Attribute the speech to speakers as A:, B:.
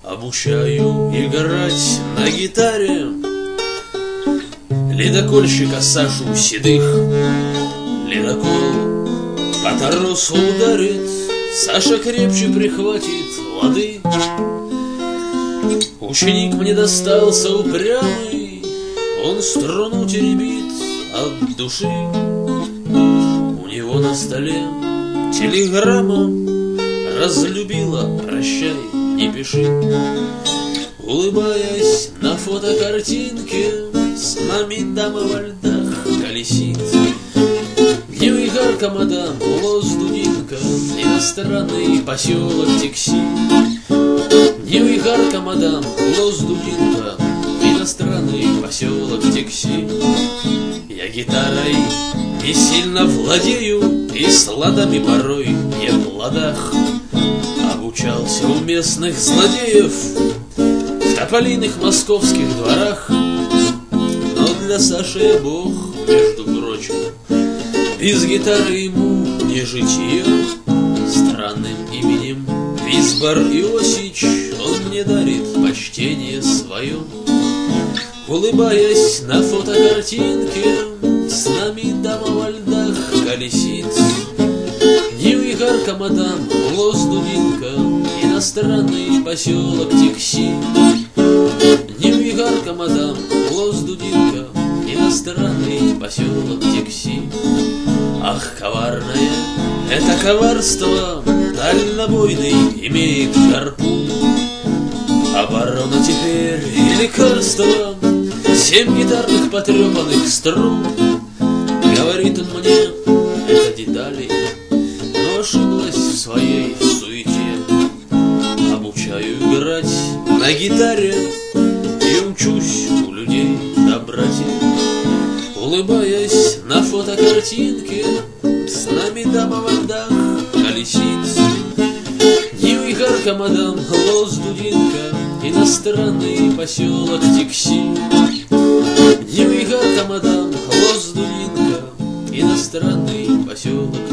A: Обучаю играть на гитаре ледокольщика Сашу Седых. Ледокол по торосу ударит, Саша крепче прихватит лады. Ученик мне достался упрямый, он струну теребит от души. У него на столе телеграмма: разлюбила, прощай, не пиши. Улыбаясь на фотокартинке, с нами дама во льдах колесит. Где игарка, мадам, Лос-Дудинка, иностранный поселок Тикси. Где игарка, мадам, Лос-Дудинка, иностранный поселок Тикси. Я гитарой не сильно владею, и с ладами порой я в ладах. Обучался у местных злодеев в тополиных московских дворах. Но для Саши я бог, между прочим, без гитары ему не житье. Странным именем Визбор Иосич он мне дарит почтение свое. Улыбаясь на фотокартинке, с нами дама во льдах колесит. Нью-Игарка, мадам, Лос-Дудинка, иностранный поселок Тикси. Нью-Игарка, мадам, Лос-Дудинка, иностранный поселок Тикси. Ах, коварное это коварство, дальнобойный имеет гарпун. Оборона теперь и лекарство, 7 гитарных потрепанных струн. Говорит он мне, это детали, но ошиблась в своей суете. Обучаю играть на гитаре и учусь у людей доброте. Улыбаясь на фотокартинке, с нами дама во льдах колесит. Нью-Игарка, мадам, Лос-Дудинка, иностранный поселок Тикси. Нью-Игарка, мадам, Лос-Дудинка, иностранный поселок